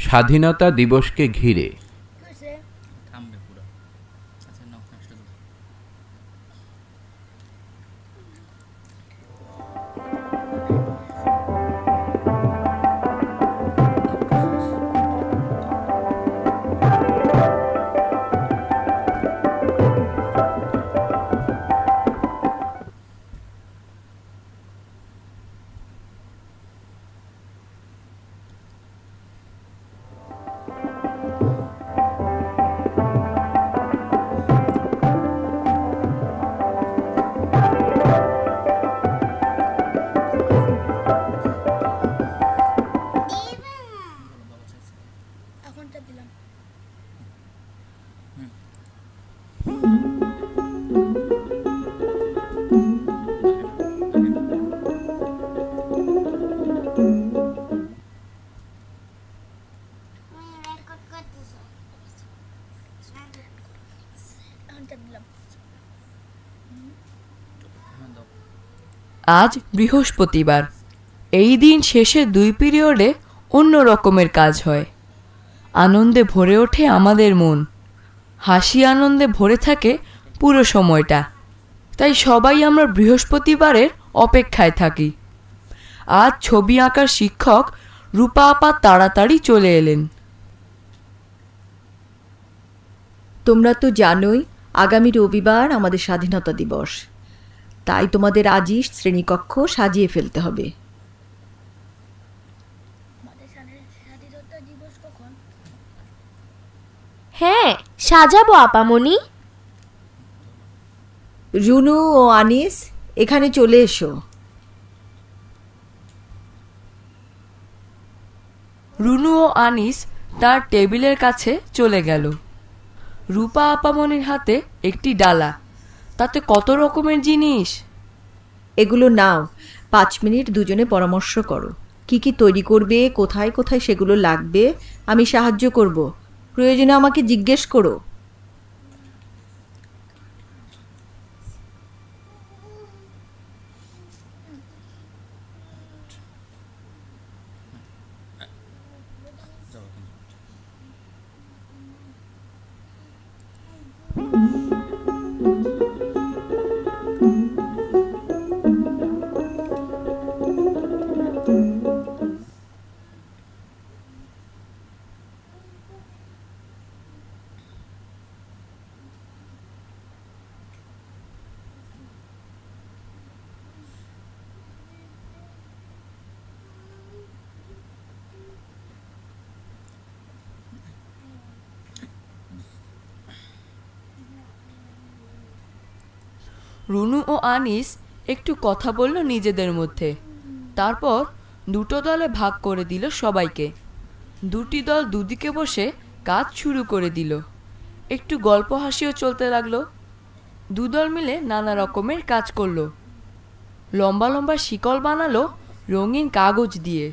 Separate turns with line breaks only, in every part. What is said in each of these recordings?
স্বাধীনতা দিবসকে ঘিরে।
আজ বৃহস্পতিবার। এই দিন শেষে 2 পিরিয়ডে অন্য রকমের কাজ হয়। আনন্দে ভরে ওঠে আমাদের মন, হাসি আনন্দে ভরে থাকে পুরো সময়টা। তাই সবাই আমরা বৃহস্পতিবারের অপেক্ষায় থাকি। আজ ছবি আঁকার শিক্ষক রূপা আপা তাড়াতাড়ি চলে এলেন।
তোমরা তো জানোই আগামী রবিবার আমাদের স্বাধীনতা দিবস, তাই তোমাদের আজই শ্রেণীকক্ষ সাজিয়ে ফেলতে হবে।
হ্যাঁ, সাজাবো আপামনি।
রুনু ও আনিস, এখানে চলে এসো।
রুনু ও আনিস তার টেবিলের কাছে চলে গেল। রূপা আপামনির হাতে একটি ডালা, তাতে কত রকমের জিনিস।
এগুলো নাও, 5 মিনিট দুজনে পরামর্শ করো। কি কি তৈরি করবে, কোথায় কোথায় সেগুলো লাগবে, আমি সাহায্য করব। প্রয়োজনে আমাকে জিজ্ঞেস করো।
রুনু ও আনিস একটু কথা বলল নিজেদের মধ্যে। তারপর দুটো দলে ভাগ করে দিল সবাইকে। দুটি দল দুদিকে বসে কাজ শুরু করে দিল। একটু গল্প হাসিও চলতে লাগলো। দুদল মিলে নানা রকমের কাজ করলো। লম্বা লম্বা শিকল বানালো রঙিন কাগজ দিয়ে।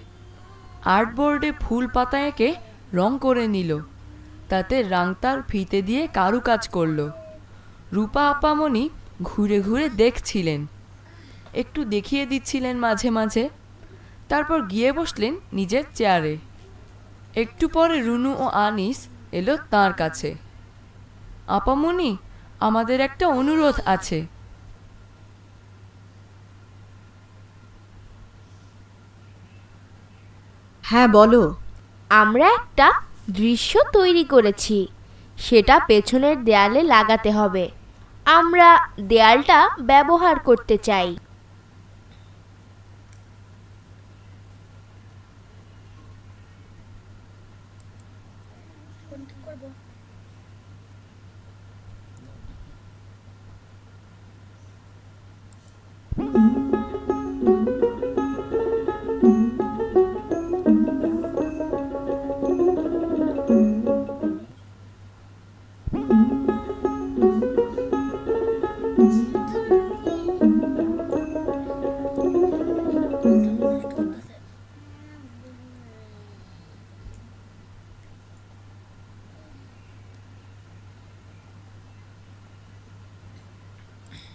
আর্টবোর্ডে ফুল পাতা এঁকে রং করে নিল। তাতে রাংতার ফিতে দিয়ে কারুকাজ করলো। রূপা আপামনি ঘুরে ঘুরে দেখছিলেন, একটু দেখিয়ে দিচ্ছিলেন মাঝে মাঝে। তারপর গিয়ে বসলেন নিজের চেয়ারে। একটু পরে রুনু ও আনিস এলো তাঁর কাছে। আপামনি, আমাদের একটা অনুরোধ আছে।
হ্যাঁ, বলো।
আমরা একটা দৃশ্য তৈরি করেছি, সেটা পেছনের দেয়ালে লাগাতে হবে। আমরা দেয়ালটা ব্যবহার করতে চাই।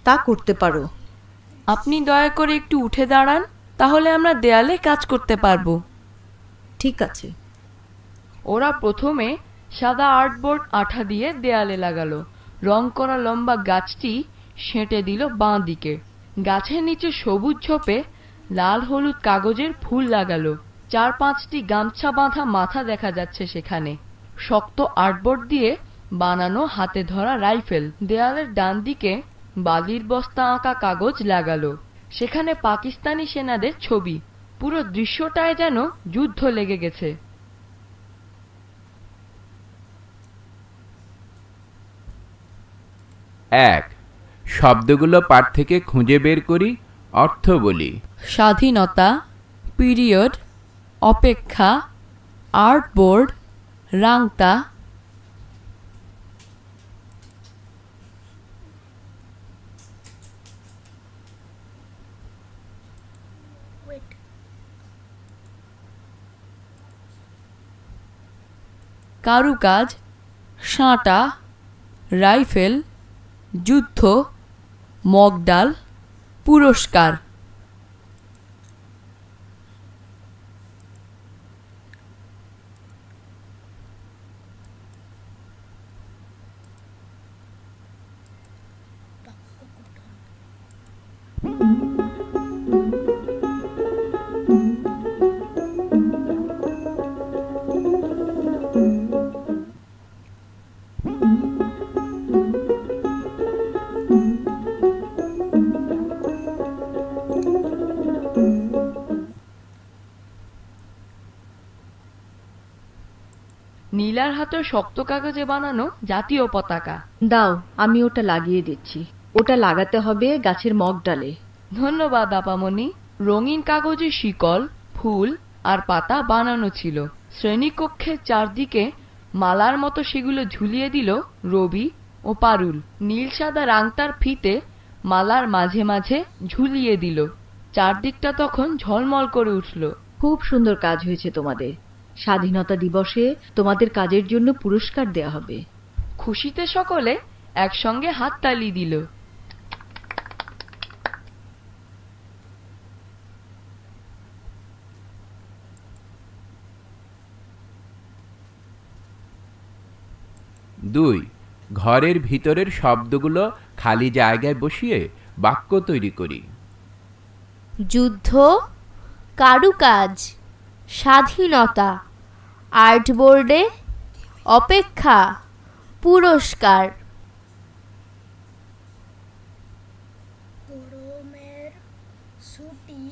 তা করতে পারো।
আপনি দয়া করে একটু উঠে দাঁড়ান, তাহলে আমরা দেয়ালে কাজ করতে পারবো।
ঠিক আছে।
ওরা প্রথমে সাদা আর্টবোর্ড আঠা দিয়ে দেয়ালে লাগালো। রং করা লম্বা গাছটি সেঁটে দিল বাঁ দিকে। গাছের নিচে সবুজ ঝোপে লাল হলুদ কাগজের ফুল লাগালো। 4-5টি গামছা বাঁধা মাথা দেখা যাচ্ছে সেখানে। শক্ত আর্টবোর্ড দিয়ে বানানো হাতে ধরা রাইফেল। দেয়ালের ডান দিকে বালির বস্তা আঁকা কাগজ লাগালো। সেখানে পাকিস্তানি সেনাদের ছবি। পুরো দৃশ্যটায় যেন যুদ্ধ লেগে গেছে।
এক, শব্দগুলো পাঠ থেকে খুঁজে বের করি, অর্থ বলি।
স্বাধীনতা, পিরিয়ড, অপেক্ষা, আর্টবোর্ড, রাংতা। কারুকাজ, সাঁটা, রাইফেল, যুদ্ধ, মগডাল, পুরস্কার। নীলার হাতে শক্ত কাগজে বানানো জাতীয় পতাকা।
দাও, আমি ওটা লাগিয়ে দিচ্ছি। ওটা লাগাতে হবে গাছের মগ ডালে।
ধন্যবাদ আপামনি। রঙিন কাগজে শিকল, ফুল আর পাতা বানানো ছিল। শ্রেণীকক্ষের চারদিকে মালার মতো সেগুলো ঝুলিয়ে দিল রবি ও পারুল। নীল সাদা রাংতার ফিতে মালার মাঝে মাঝে ঝুলিয়ে দিল। চারদিকটা তখন ঝলমল করে উঠল।
খুব সুন্দর কাজ হয়েছে তোমাদের। স্বাধীনতা দিবসে তোমাদের কাজের জন্য পুরস্কার দেয়া হবে।
খুশিতে সকলে একসঙ্গে হাততালি দিল।
দুই, ঘরের ভিতরের শব্দগুলো খালি জায়গায় বসিয়ে বাক্য তৈরি করি।
যুদ্ধ, কারুকাজ, স্বাধীনতা, আর্টবোর্ডে, অপেক্ষা, পুরস্কার।
গরমের ছুটি,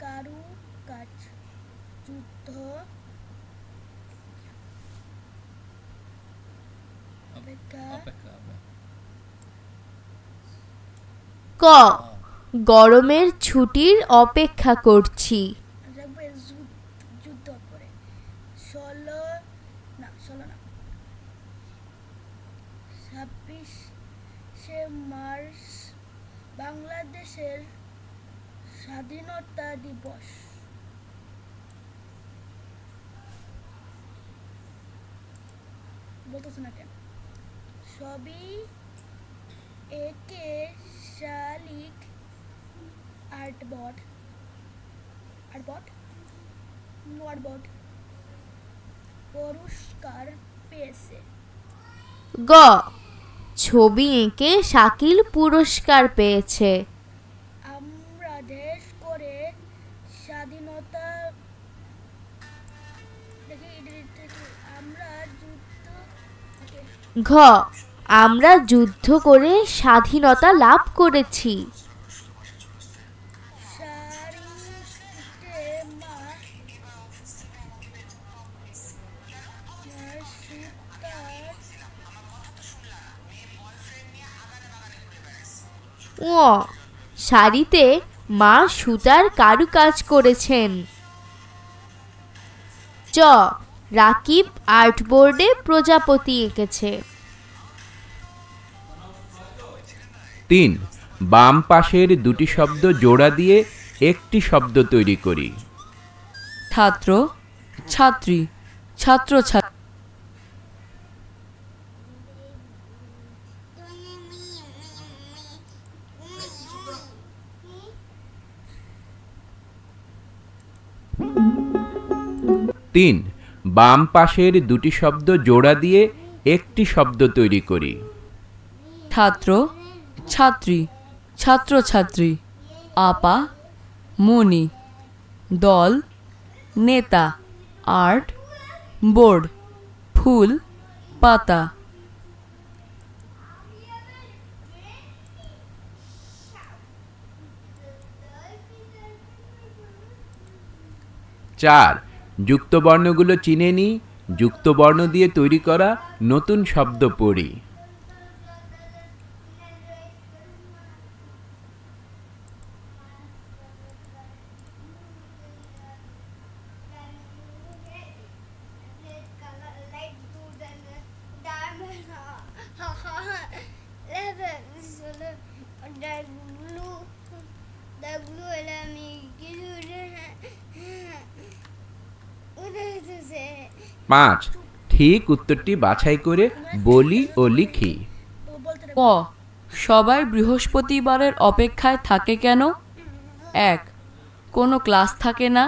কারুকাজ, যুদ্ধ, অপেক্ষা,
ক, গরমের ছুটির অপেক্ষা করছি।
রাখবে যুদ্ধ করে। 26শে মার্চ বাংলাদেশের স্বাধীনতা দিবস। বলতেছে না কেন? সবই একে শালিক আর্টবোর্ড পুরস্কার পেয়েছে।
গ, ছবি এঁকে শাকিল পুরস্কার পেয়েছে।
আমরা দেশ করে স্বাধীনতা
ঘ, আমরা যুদ্ধ করে স্বাধীনতা লাভ করেছি। ও, শাড়িতে মা সুতার কারুকাজ করেছেন। চ, রাকিব আর্টবোর্ডে প্রজাপতি এঁকেছে।
3, বাম পাশের দুটি শব্দ জোড়া দিয়ে একটি শব্দ তৈরি করি।
ছাত্র, ছাত্রী, ছাত্র ছাত্রী।
3. বাম পাশের দুটি শব্দ জোড়া দিয়ে একটি শব্দ তৈরি করি।
ছাত্র, ছাত্রী, ছাত্রছাত্রী, আপা, মণি, দল, নেতা, আর্ট, বোর্ড, ফুল, পাতা।
4. যুক্তবর্ণগুলো চিনে নিই, যুক্তবর্ণ দিয়ে তৈরি করা নতুন শব্দ পড়ি। পাঁচ, ঠিক উত্তরটি বাছাই করে বলি ও লিখি।
ক, সবাই বৃহস্পতিবারের অপেক্ষায় থাকে কেন? 1. কোনো ক্লাস থাকে না।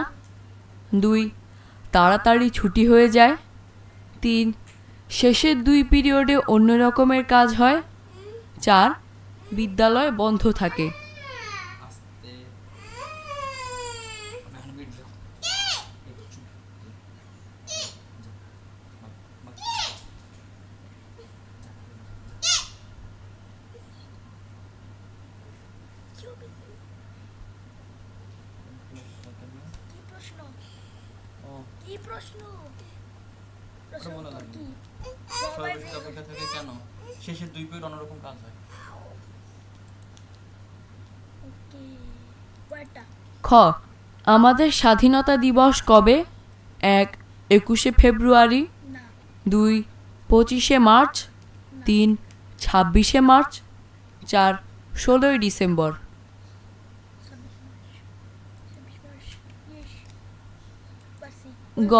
2. তাড়াতাড়ি ছুটি হয়ে যায়। 3. শেষের 2 পিরিয়ডে অন্য রকমের কাজ হয়। 4. বিদ্যালয় বন্ধ থাকে।
কি প্রশ্ন?
সবাই অপেক্ষা থাকে কেন? শেষের 2 পিরিয়ড অন্যরকম কাজ হয়।
খ, আমাদের স্বাধীনতা দিবস কবে? 1. 21শে ফেব্রুয়ারি। 2. 25শে মার্চ। 3. 26শে মার্চ। 4. 16ই ডিসেম্বর। গ,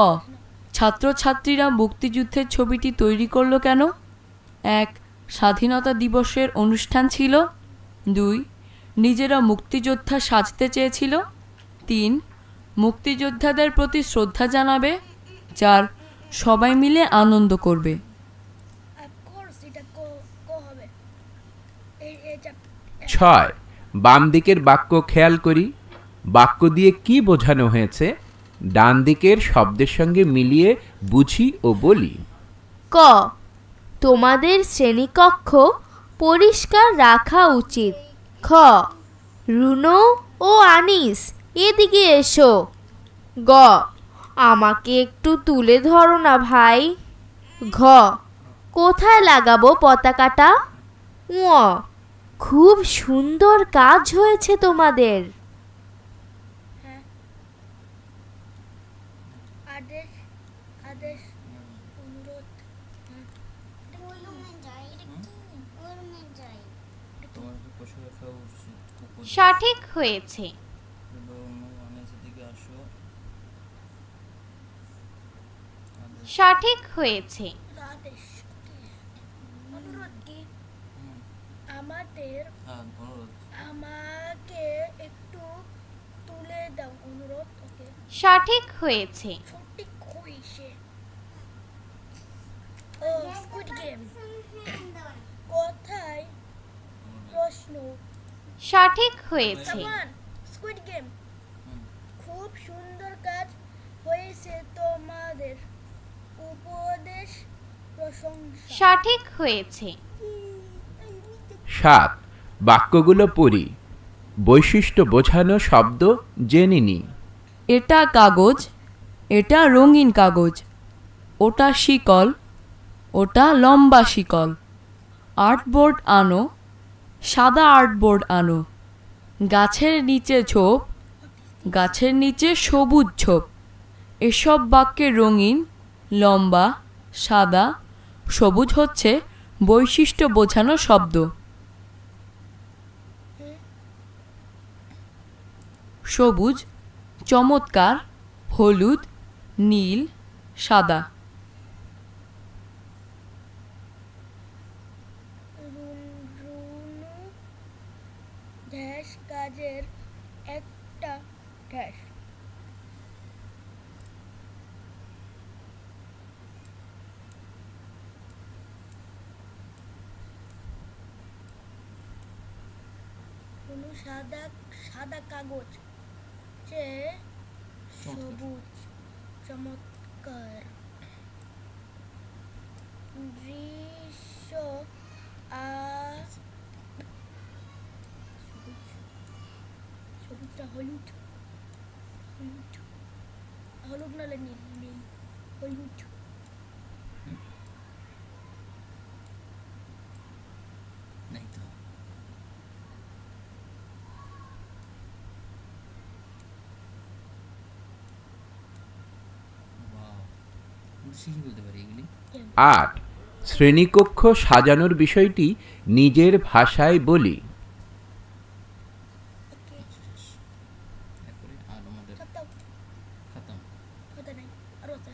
ছাত্রছাত্রীরা মুক্তিযুদ্ধের ছবিটি তৈরি করলো কেন? 1. স্বাধীনতা দিবসের অনুষ্ঠান ছিল। 2. নিজেরা মুক্তিযোদ্ধা সাজতে চেয়েছিল। 3. মুক্তিযোদ্ধাদের প্রতি শ্রদ্ধা জানাবে। 4. সবাই মিলে আনন্দ করবে।
6. বাম দিকের বাক্য খেয়াল করি। বাক্য দিয়ে কি বোঝানো হয়েছে ডান দিকের শব্দের সঙ্গে মিলিয়ে বুঝি ও বলি।
ক, তোমাদের শ্রেণীকক্ষ পরিষ্কার রাখা উচিত। খ, রুনু ও আনিস এদিকে এসো। গ, আমাকে একটু তুলে ধরো না ভাই। ঘ, কোথায় লাগাবো পতাকাটা? ঙ, খুব সুন্দর কাজ হয়েছে তোমাদের। সঠিক হয়েছে। সঠিক হয়েছে।
আমাকে একটু তুলে দাও অনুরোধ।
সঠিক হয়েছে।
সঠিক হয়েছে। স্কুইড গেম কোথায়? প্রশ্ন।
সঠিক হয়েছে।
স্কুইড গেম খুব সুন্দর কাজ হয়েছে তোমাদের। উপদেশ প্রশংসা।
সঠিক হয়েছে।
7. বাক্যগুলো পড়ি, বৈশিষ্ট্য বোঝানো শব্দ জেনে নিই।
এটা কাগজ, এটা রঙিন কাগজ। ওটা শিকল, ওটা লম্বা শিকল। আর্টবোর্ড আনো, সাদা আর্টবোর্ড আনো। গাছের নিচে ঝোপ, গাছের নিচে সবুজ ঝোপ। এসব বাক্যে রঙিন, লম্বা, সাদা, সবুজ হচ্ছে বৈশিষ্ট্য বোঝানো শব্দ। সবুজ, চমৎকার, হলুদ, নীল, সাদা।
কাজের একটা ড্যাশ। কোনো সাদা সাদা কাগজ যে সবুজ চমৎকার দৃশ্য সবুজ সবুজটা হলুদ হলুদ হলুদ নালে নীল নীল হলুদ
নাই তো ওয়াও শিখি বলতে পারি এগুলি
8 শ্রেণীকক্ষ সাজানোর বিষয়টি নিজের ভাষায় বলি।
ওকে
এরপরে আর আমাদের
চাপটাও
খতম।
কথা নাই আরো আছে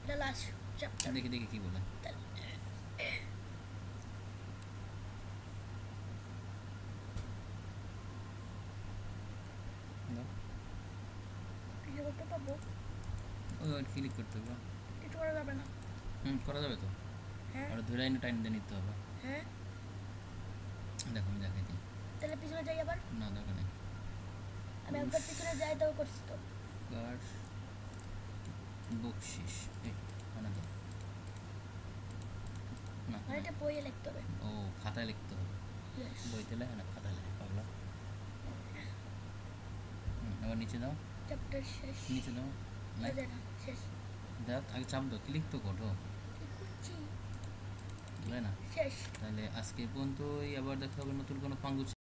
এটা লাস্ট চ্যাপ্টার
দেখি দেখি কি বলে। দাও।
কিছু করতে পাবো
ওই ক্লিক করতে হবে।
কিছু করা যাবে না
করা যাবে তো।
হ্যাঁ
আর ধরে এনে টাইম দিয়ে নিতে হবে।
হ্যাঁ
দেখো আমি দেখাই দিই।
তাহলে পিছনে যাই আবার
না দরকার নেই।
আমি একবার পিছনে যাই তাও করছি তো
কার বকশিস এই মানে দাও। না
মানে এটা বইয়ে লিখতে হবে
ও খাতায় লিখতে হবে।
ইয়েস
বইতে লেখা না খাতায় লেখা পাগলা। আবার নিচে দাও
চ্যাপ্টার শেষ
নিচে দাও।
হয়ে যায় না শেষ
দেখ আগে চাপ দাও ক্লিক তো করো
কি করছি
বুঝলে না।
শেষ
তাহলে আজকে পর্যন্তই আবার দেখা হবে নতুন কোনো পাঙ্গু